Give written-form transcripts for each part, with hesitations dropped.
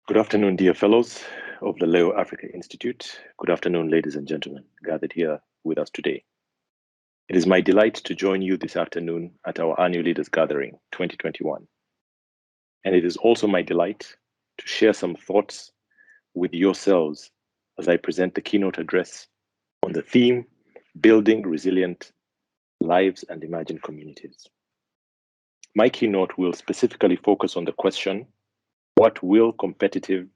Good afternoon, dear fellows of the Leo Africa Institute. Good afternoon, ladies and gentlemen, gathered here with us today. It is my delight to join you this afternoon at our annual Leaders Gathering 2021. And it is also my delight to share some thoughts with yourselves as I present the keynote address on the theme, Building Resilient Lives and Imagined Communities. My keynote will specifically focus on the question, what will competitive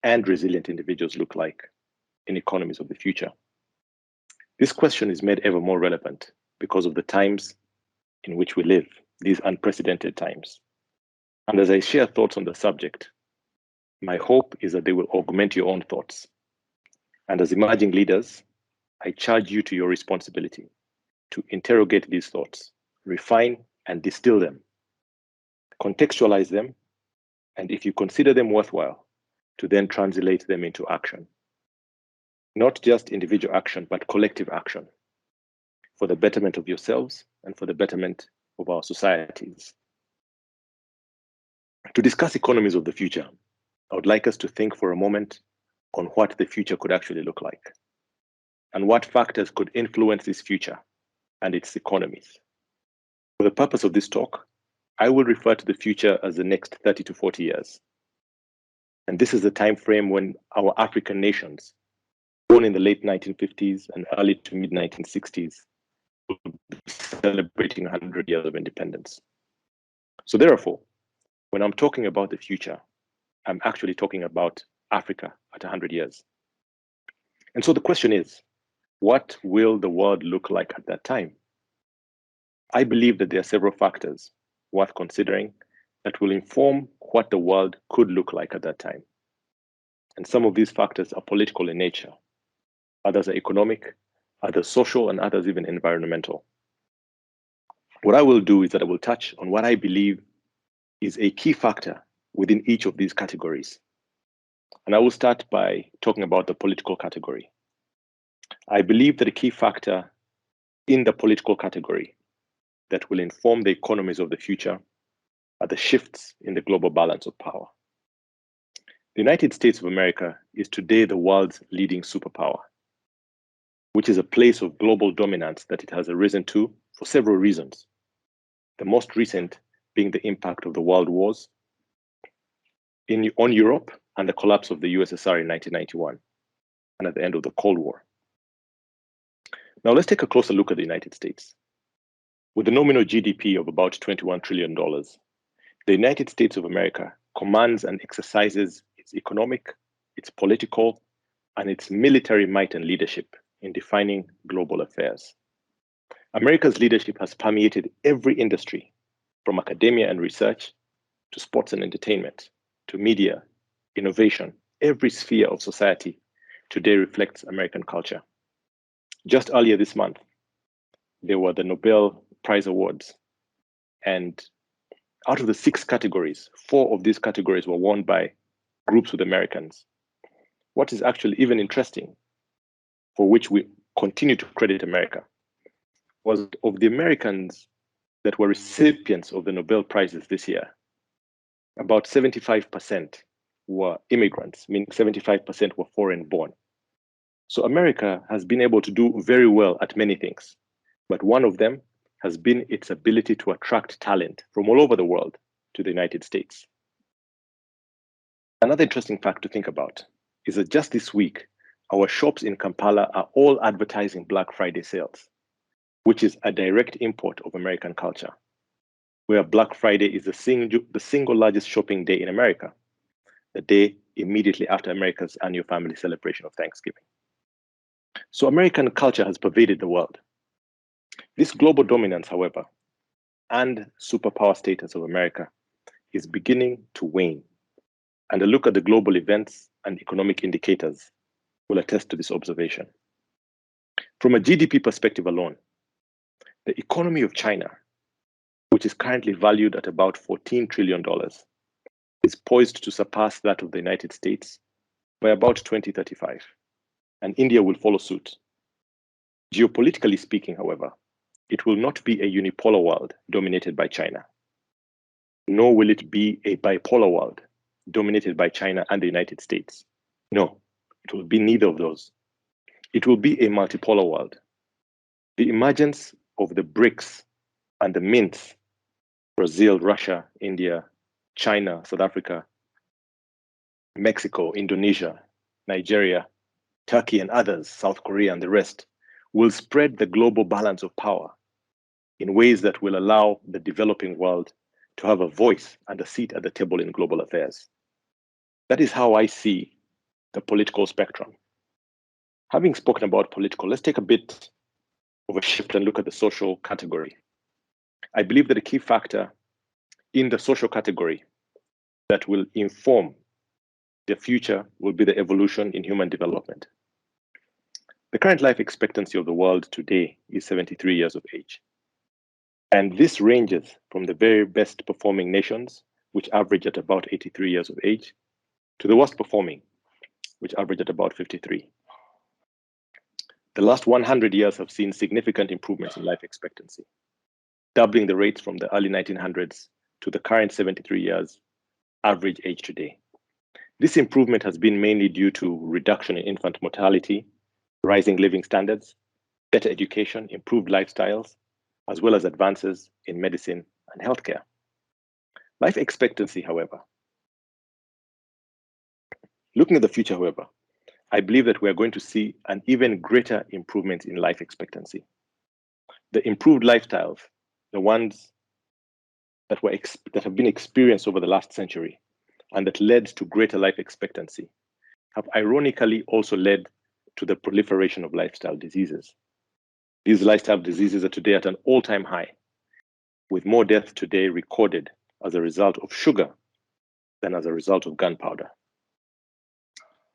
and resilient individuals look like in economies of the future? This question is made ever more relevant because of the times in which we live, these unprecedented times. And as I share thoughts on the subject, my hope is that they will augment your own thoughts. And as emerging leaders, I charge you to your responsibility to interrogate these thoughts, refine and distill them, contextualize them, and if you consider them worthwhile, to then translate them into action. Not just individual action, but collective action for the betterment of yourselves and for the betterment of our societies. To discuss economies of the future, I would like us to think for a moment on what the future could actually look like and what factors could influence this future and its economies. For the purpose of this talk, I will refer to the future as the next 30 to 40 years. And this is the time frame when our African nations, born in the late 1950s and early to mid 1960s, will be celebrating 100 years of independence. So therefore, when I'm talking about the future, I'm actually talking about Africa at 100 years. And so the question is, what will the world look like at that time? I believe that there are several factors worth considering that will inform what the world could look like at that time. And some of these factors are political in nature. Others are economic, others social, and others even environmental. What I will do is that I will touch on what I believe is a key factor within each of these categories. And I will start by talking about the political category. I believe that a key factor in the political category that will inform the economies of the future are the shifts in the global balance of power. The United States of America is today the world's leading superpower, which is a place of global dominance that it has arisen to for several reasons. The most recent being the impact of the world wars on Europe and the collapse of the USSR in 1991 and at the end of the Cold War. Now let's take a closer look at the United States. With a nominal GDP of about $21 trillion, the United States of America commands and exercises its economic, its political, and its military might and leadership in defining global affairs. America's leadership has permeated every industry, from academia and research to sports and entertainment, to media, innovation. Every sphere of society today reflects American culture. Just earlier this month, there were the Nobel Prize Awards, and out of the 6 categories, 4 of these categories were won by groups with Americans. What is actually even interesting, for which we continue to credit America, was of the Americans that were recipients of the Nobel Prizes this year, about 75% were immigrants, meaning 75% were foreign born. So America has been able to do very well at many things, but one of them has been its ability to attract talent from all over the world to the United States. Another interesting fact to think about is that just this week, our shops in Kampala are all advertising Black Friday sales, which is a direct import of American culture, where Black Friday is the single largest shopping day in America, the day immediately after America's annual family celebration of Thanksgiving. So American culture has pervaded the world. This global dominance, however, and superpower status of America is beginning to wane. And a look at the global events and economic indicators will attest to this observation. From a GDP perspective alone, the economy of China, which is currently valued at about $14 trillion, is poised to surpass that of the United States by about 2035, and India will follow suit. Geopolitically speaking, however, it will not be a unipolar world dominated by China, nor will it be a bipolar world dominated by China and the United States. No, it will be neither of those. It will be a multipolar world. The emergence of the BRICS and the mints, Brazil, Russia, India, China, South Africa, Mexico, Indonesia, Nigeria, Turkey and others, South Korea and the rest, will spread the global balance of power in ways that will allow the developing world to have a voice and a seat at the table in global affairs. That is how I see the political spectrum. Having spoken about political, let's take a bit of a shift and look at the social category. I believe that a key factor in the social category that will inform the future will be the evolution in human development. The current life expectancy of the world today is 73 years of age. And this ranges from the very best performing nations, which average at about 83 years of age, to the worst performing, which average at about 53. The last 100 years have seen significant improvements in life expectancy, doubling the rates from the early 1900s to the current 73 years average age today. This improvement has been mainly due to reduction in infant mortality, rising living standards, better education, improved lifestyles, as well as advances in medicine and healthcare. Life expectancy, however, looking at the future, however, I believe that we are going to see an even greater improvement in life expectancy. The improved lifestyles, the ones that have been experienced over the last century and that led to greater life expectancy, have ironically also led to the proliferation of lifestyle diseases. These lifestyle diseases are today at an all-time high, with more deaths today recorded as a result of sugar than as a result of gunpowder.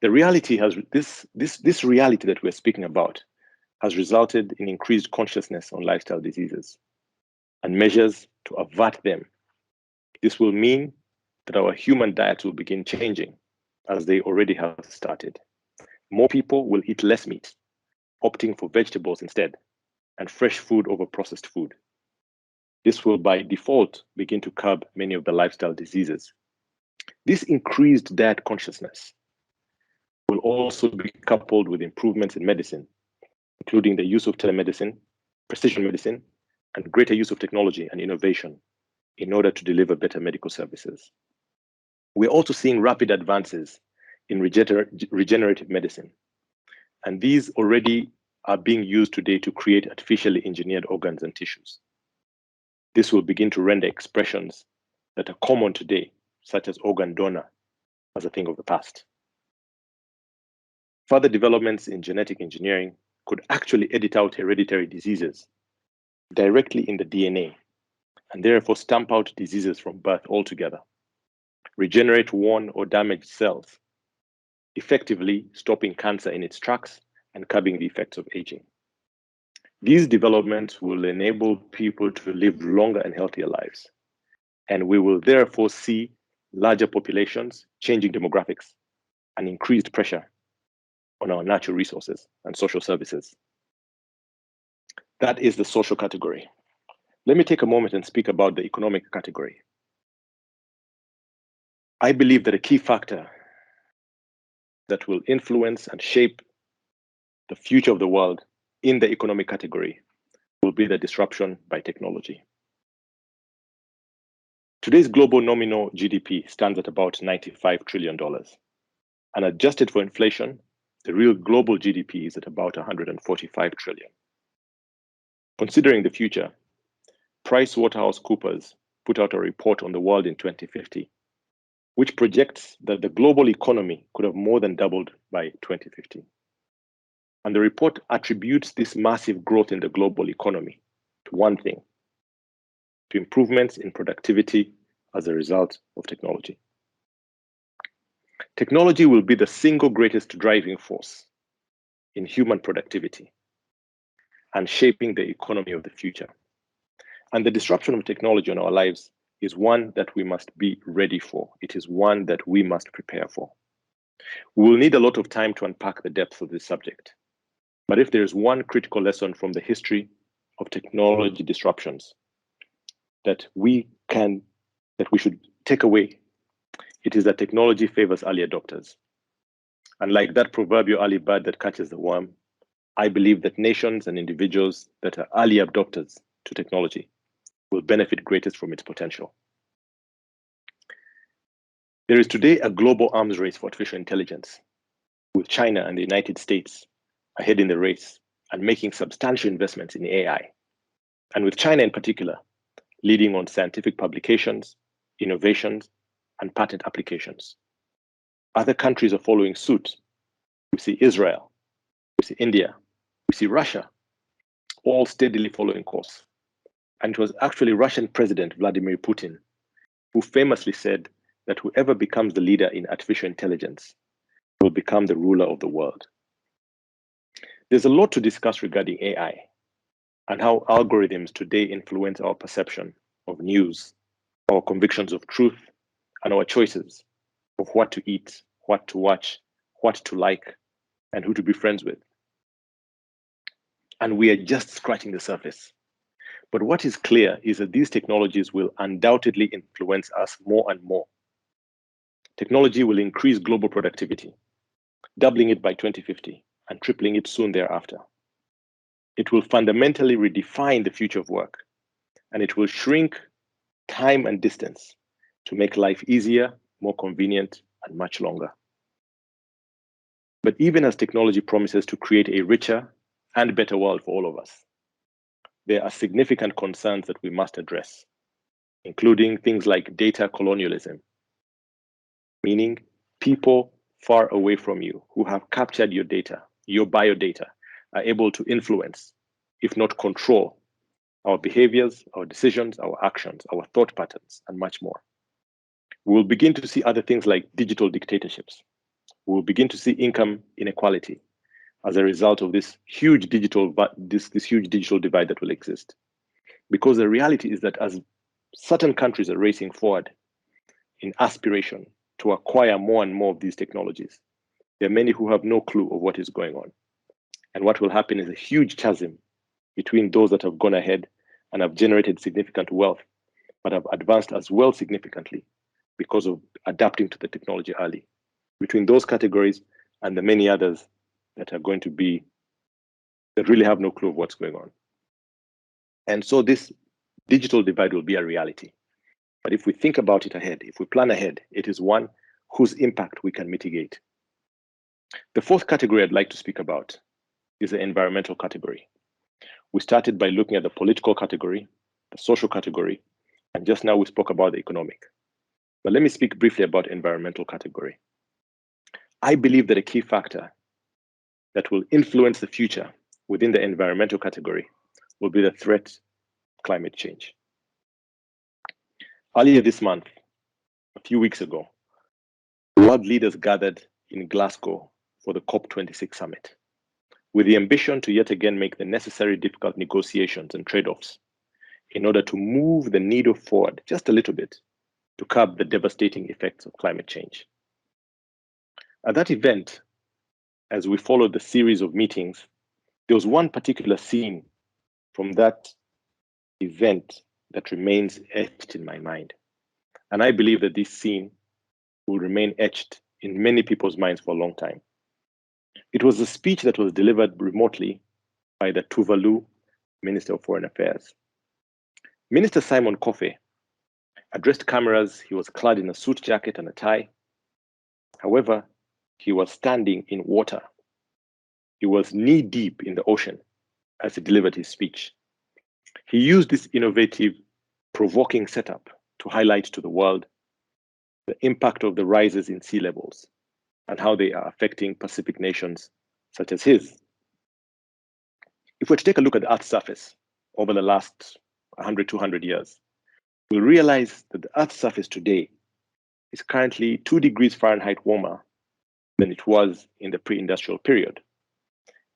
The reality has this reality that we're speaking about has resulted in increased consciousness on lifestyle diseases and measures to avert them. This will mean that our human diets will begin changing, as they already have started. More people will eat less meat, opting for vegetables instead, and fresh food over processed food. This will by default begin to curb many of the lifestyle diseases. This increased diet consciousness will also be coupled with improvements in medicine, including the use of telemedicine, precision medicine, and greater use of technology and innovation in order to deliver better medical services. We're also seeing rapid advances in regenerative medicine, and these already are being used today to create artificially engineered organs and tissues. This will begin to render expressions that are common today, such as organ donor, as a thing of the past. Further developments in genetic engineering could actually edit out hereditary diseases directly in the DNA, and therefore stamp out diseases from birth altogether, regenerate worn or damaged cells, effectively stopping cancer in its tracks and curbing the effects of aging. These developments will enable people to live longer and healthier lives, and we will therefore see larger populations, changing demographics, and increased pressure on our natural resources and social services. That is the social category. Let me take a moment and speak about the economic category. I believe that a key factor that will influence and shape the future of the world in the economic category will be the disruption by technology. Today's global nominal GDP stands at about $95 trillion. And adjusted for inflation, the real global GDP is at about 145 trillion. Considering the future, PricewaterhouseCoopers put out a report on the world in 2050, which projects that the global economy could have more than doubled by 2050. And the report attributes this massive growth in the global economy to one thing: to improvements in productivity as a result of technology. Technology will be the single greatest driving force in human productivity and shaping the economy of the future. And the disruption of technology in our lives is one that we must be ready for. It is one that we must prepare for. We will need a lot of time to unpack the depth of this subject. But if there is one critical lesson from the history of technology disruptions that we should take away, It is that technology favors early adopters. And like that proverbial early bird that catches the worm, I believe that nations and individuals that are early adopters to technology will benefit greatest from its potential. There is today a global arms race for artificial intelligence, with China and the United States ahead in the race and making substantial investments in AI. And with China in particular, leading on scientific publications, innovations, and patent applications. Other countries are following suit. We see Israel, we see India, we see Russia, all steadily following course. And it was actually Russian President Vladimir Putin who famously said that whoever becomes the leader in artificial intelligence will become the ruler of the world. There's a lot to discuss regarding AI and how algorithms today influence our perception of news, our convictions of truth, and our choices of what to eat, what to watch, what to like, and who to be friends with. And we are just scratching the surface. But what is clear is that these technologies will undoubtedly influence us more and more. Technology will increase global productivity, doubling it by 2050 and tripling it soon thereafter. It will fundamentally redefine the future of work, and it will shrink time and distance to make life easier, more convenient, and much longer. But even as technology promises to create a richer and better world for all of us, there are significant concerns that we must address, including things like data colonialism, meaning people far away from you who have captured your data, your biodata, are able to influence, if not control, our behaviors, our decisions, our actions, our thought patterns, and much more. We will begin to see other things like digital dictatorships. We will begin to see income inequality as a result of this huge digital divide that will exist. Because the reality is that as certain countries are racing forward in aspiration to acquire more and more of these technologies, there are many who have no clue of what is going on. And what will happen is a huge chasm between those that have gone ahead and have generated significant wealth, but have advanced as well significantly because of adapting to the technology early, between those categories and the many others that are going to be, that really have no clue of what's going on. And so this digital divide will be a reality. But if we think about it ahead, if we plan ahead, it is one whose impact we can mitigate. The fourth category I'd like to speak about is the environmental category. We started by looking at the political category, the social category, and just now we spoke about the economic. But let me speak briefly about environmental category. I believe that a key factor that will influence the future within the environmental category will be the threat of climate change. Earlier this month, a few weeks ago, world leaders gathered in Glasgow for the COP26 summit, with the ambition to yet again make the necessary difficult negotiations and trade-offs in order to move the needle forward just a little bit to curb the devastating effects of climate change. At that event, as we followed the series of meetings, there was one particular scene from that event that remains etched in my mind. And I believe that this scene will remain etched in many people's minds for a long time. It was a speech that was delivered remotely by the Tuvalu Minister of Foreign Affairs. Minister Simon Kofe addressed cameras. He was clad in a suit jacket and a tie. However, he was standing in water. He was knee-deep in the ocean as he delivered his speech. He used this innovative, provoking setup to highlight to the world the impact of the rises in sea levels and how they are affecting Pacific nations such as his. If we're to take a look at the Earth's surface over the last 100, 200 years, we'll realize that the Earth's surface today is currently 2 degrees Fahrenheit warmer than it was in the pre-industrial period.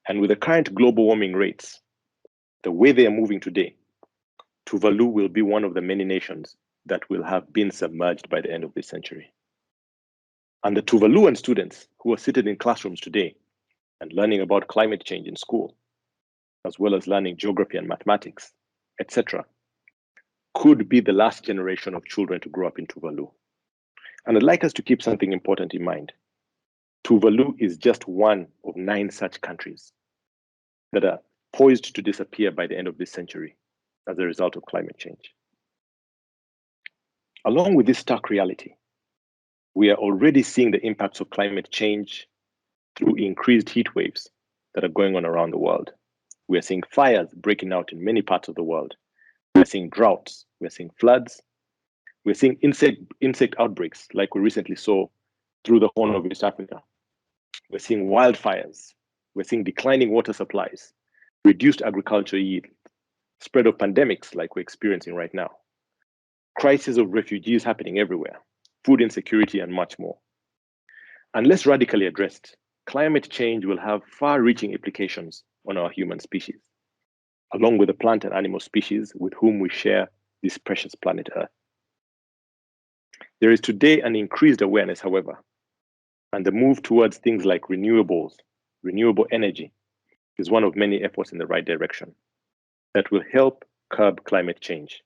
And with the current global warming rates, the way they are moving today, Tuvalu will be one of the many nations that will have been submerged by the end of this century. And the Tuvaluan students who are seated in classrooms today and learning about climate change in school, as well as learning geography and mathematics, etc., could be the last generation of children to grow up in Tuvalu. And I'd like us to keep something important in mind. Tuvalu is just one of 9 such countries that are poised to disappear by the end of this century as a result of climate change. Along with this stark reality, we are already seeing the impacts of climate change through increased heat waves that are going on around the world. We are seeing fires breaking out in many parts of the world. We're seeing droughts, we're seeing floods, we're seeing insect outbreaks like we recently saw through the Horn of East Africa. We're seeing wildfires, we're seeing declining water supplies, reduced agriculture yield, spread of pandemics like we're experiencing right now, crisis of refugees happening everywhere, food insecurity, and much more. Unless radically addressed, climate change will have far-reaching implications on our human species, along with the plant and animal species with whom we share this precious planet Earth. There is today an increased awareness, however, and the move towards things like renewables, renewable energy, is one of many efforts in the right direction that will help curb climate change.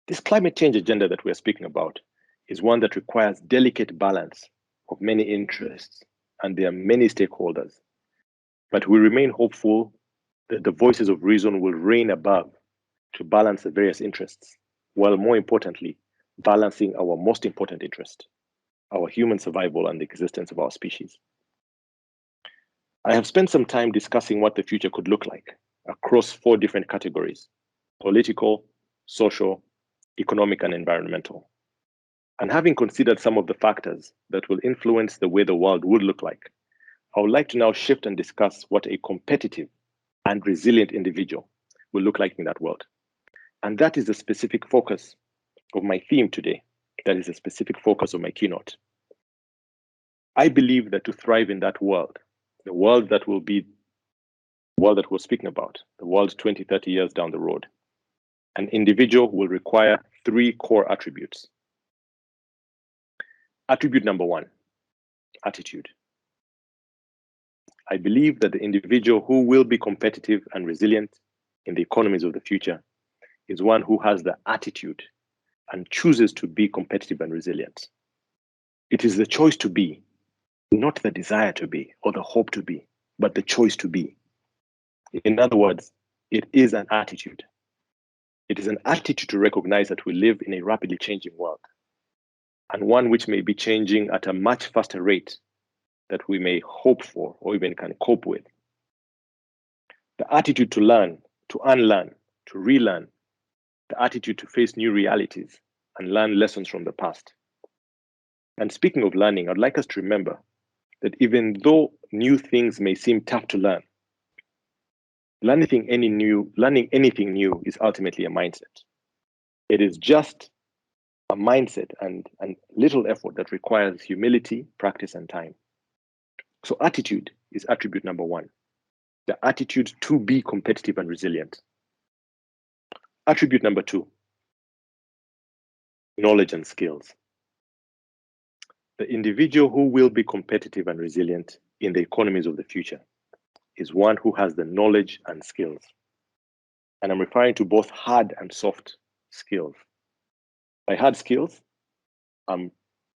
This climate change agenda that we're speaking about is one that requires delicate balance of many interests, and there are many stakeholders. But we remain hopeful that the voices of reason will reign above to balance the various interests, while more importantly, balancing our most important interest, our human survival and the existence of our species. I have spent some time discussing what the future could look like across 4 different categories: political, social, economic, and environmental. And having considered some of the factors that will influence the way the world would look like, I would like to now shift and discuss what a competitive and resilient individual will look like in that world. And that is the specific focus of my theme today. That is a specific focus of my keynote. I believe that to thrive in that world, the world that will be the world that we're speaking about, the world 20, 30 years down the road, an individual will require 3 core attributes. Attribute number 1, attitude. I believe that the individual who will be competitive and resilient in the economies of the future is one who has the attitude and chooses to be competitive and resilient. It is the choice to be, not the desire to be or the hope to be, but the choice to be. In other words, it is an attitude. It is an attitude to recognize that we live in a rapidly changing world, and one which may be changing at a much faster rate that we may hope for or even can cope with. The attitude to learn, to unlearn, to relearn, the attitude to face new realities and learn lessons from the past. And speaking of learning, I'd like us to remember that even though new things may seem tough to learn, learning anything new is ultimately a mindset. It is just a mindset and little effort that requires humility, practice, and time. So attitude is attribute number 1, the attitude to be competitive and resilient. Attribute number 2, knowledge and skills. The individual who will be competitive and resilient in the economies of the future is one who has the knowledge and skills. And I'm referring to both hard and soft skills. By hard skills, I'm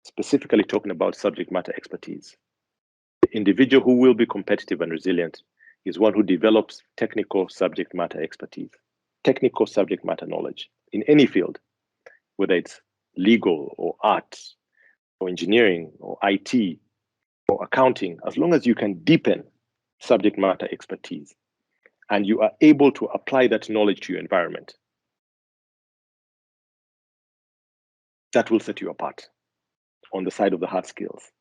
specifically talking about subject matter expertise. The individual who will be competitive and resilient is one who develops technical subject matter expertise, technical subject matter knowledge in any field, whether it's legal or arts or engineering or IT or accounting, as long as you can deepen subject matter expertise and you are able to apply that knowledge to your environment, that will set you apart on the side of the hard skills.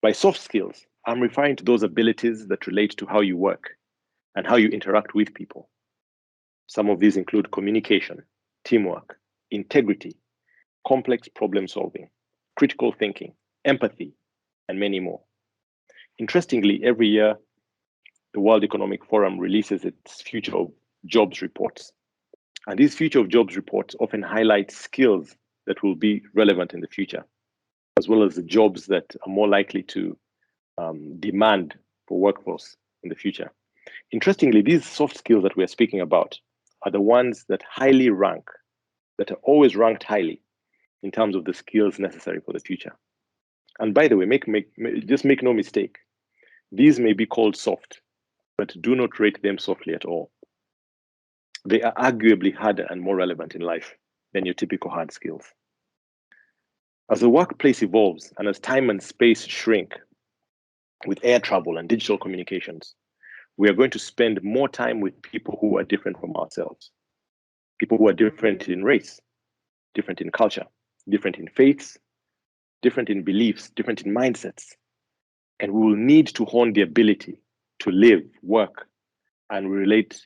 By soft skills, I'm referring to those abilities that relate to how you work and how you interact with people. Some of these include communication, teamwork, integrity, complex problem solving, critical thinking, empathy, and many more. Interestingly, every year, the World Economic Forum releases its Future of Jobs reports. And these Future of Jobs reports often highlight skills that will be relevant in the future, as well as the jobs that are more likely to demand for workforce in the future. Interestingly, these soft skills that we're speaking about are the ones that highly rank, that are always ranked highly in terms of the skills necessary for the future. And by the way, just make no mistake, these may be called soft, but do not rate them softly at all. They are arguably harder and more relevant in life than your typical hard skills. As the workplace evolves and as time and space shrink with air travel and digital communications, we are going to spend more time with people who are different from ourselves, people who are different in race, different in culture, different in faiths, different in beliefs, different in mindsets. And we will need to hone the ability to live, work, and relate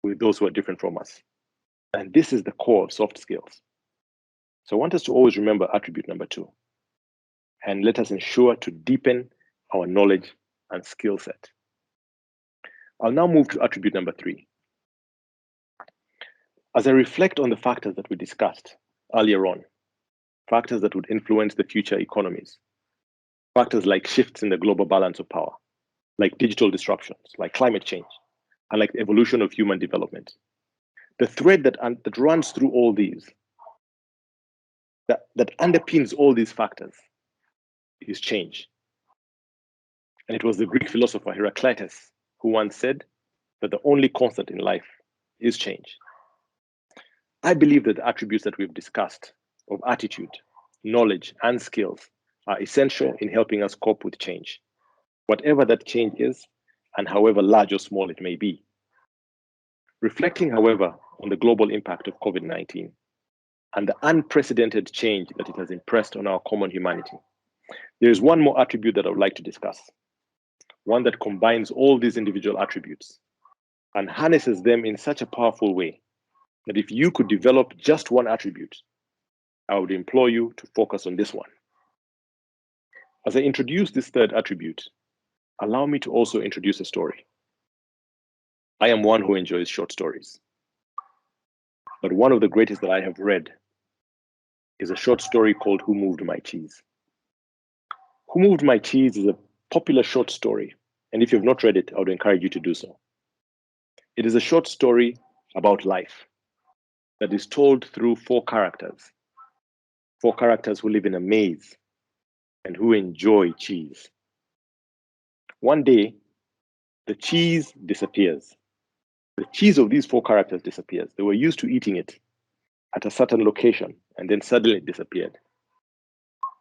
with those who are different from us. And this is the core of soft skills. So I want us to always remember attribute number 2. And let us ensure to deepen our knowledge and skill set. I'll now move to attribute number 3. As I reflect on the factors that we discussed earlier on, factors that would influence the future economies, factors like shifts in the global balance of power, like digital disruptions, like climate change, and like the evolution of human development. The thread that runs through all these, that underpins all these factors, is change. And it was the Greek philosopher Heraclitus who once said that the only constant in life is change. I believe that the attributes that we've discussed of attitude, knowledge, and skills are essential in helping us cope with change, whatever that change is, and however large or small it may be. Reflecting, however, on the global impact of COVID-19 and the unprecedented change that it has impressed on our common humanity, there is one more attribute that I would like to discuss, one that combines all these individual attributes and harnesses them in such a powerful way that if you could develop just one attribute, I would implore you to focus on this one. As I introduce this third attribute, allow me to also introduce a story. I am one who enjoys short stories, but one of the greatest that I have read is a short story called Who Moved My Cheese? Who Moved My Cheese is a popular short story, and if you've not read it, I would encourage you to do so. It is a short story about life that is told through 4 characters who live in a maze and who enjoy cheese. One day, the cheese disappears. The cheese of these 4 characters disappears. They were used to eating it at a certain location, and then suddenly it disappeared.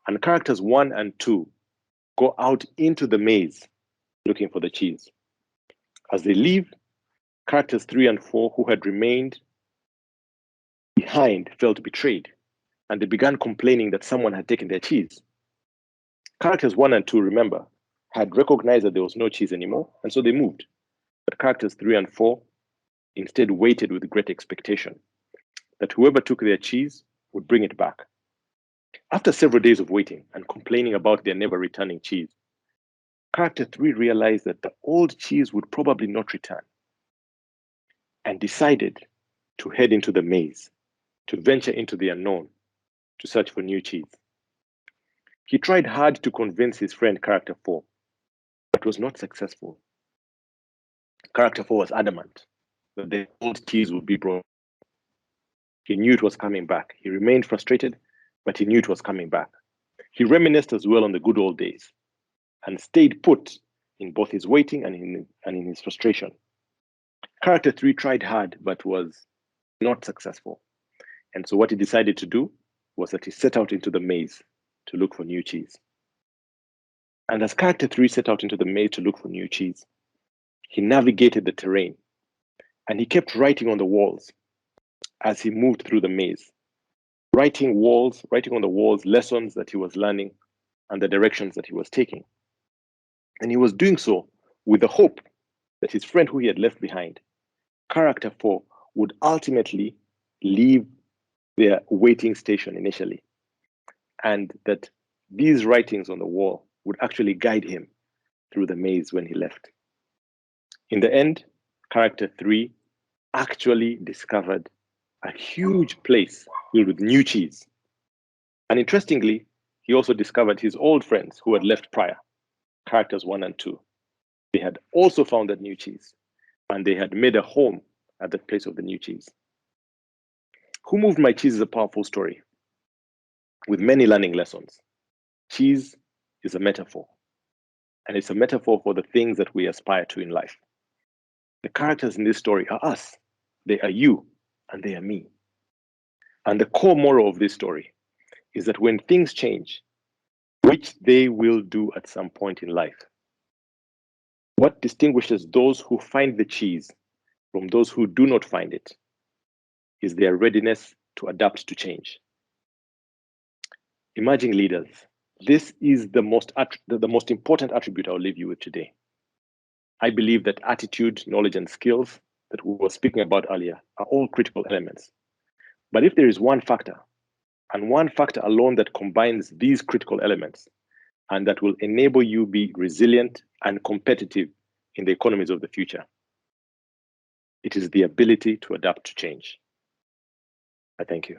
And characters 1 and 2 go out into the maze looking for the cheese. As they leave, characters 3 and 4 who had remained behind felt betrayed, and they began complaining that someone had taken their cheese. Characters 1 and 2, remember, had recognized that there was no cheese anymore, and so they moved. But characters 3 and 4 instead waited with great expectation that whoever took their cheese would bring it back. After several days of waiting and complaining about their never returning cheese, character 3 realized that the old cheese would probably not return and decided to head into the maze, to venture into the unknown, to search for new cheese. He tried hard to convince his friend character 4, but was not successful. Character 4 was adamant that the old cheese would be brought. He knew it was coming back. He remained frustrated, but he knew it was coming back. He reminisced as well on the good old days and stayed put in both his waiting and in his frustration. Character 3 tried hard, but was not successful. And so what he decided to do was that he set out into the maze to look for new cheese. And as character 3 set out into the maze to look for new cheese, he navigated the terrain and he kept writing on the walls as he moved through the maze, writing on the walls lessons that he was learning and the directions that he was taking. And he was doing so with the hope that his friend who he had left behind, character 4, would ultimately leave their waiting station initially, and that these writings on the wall would actually guide him through the maze when he left. In the end, character 3 actually discovered a huge place filled with new cheese. And interestingly, he also discovered his old friends who had left prior, characters 1 and 2. They had also found that new cheese, and they had made a home at the place of the new cheese. Who Moved My Cheese is a powerful story. with many learning lessons. Cheese is a metaphor, and it's a metaphor for the things that we aspire to in life. The characters in this story are us. They are you, and they are me. And the core moral of this story is that when things change, which they will do at some point in life, what distinguishes those who find the cheese from those who do not find it is their readiness to adapt to change. Emerging leaders, this is the most important attribute I'll leave you with today. I believe that attitude, knowledge, and skills that we were speaking about earlier are all critical elements. But if there is one factor, and one factor alone that combines these critical elements, and that will enable you be resilient and competitive in the economies of the future, it is the ability to adapt to change. I thank you.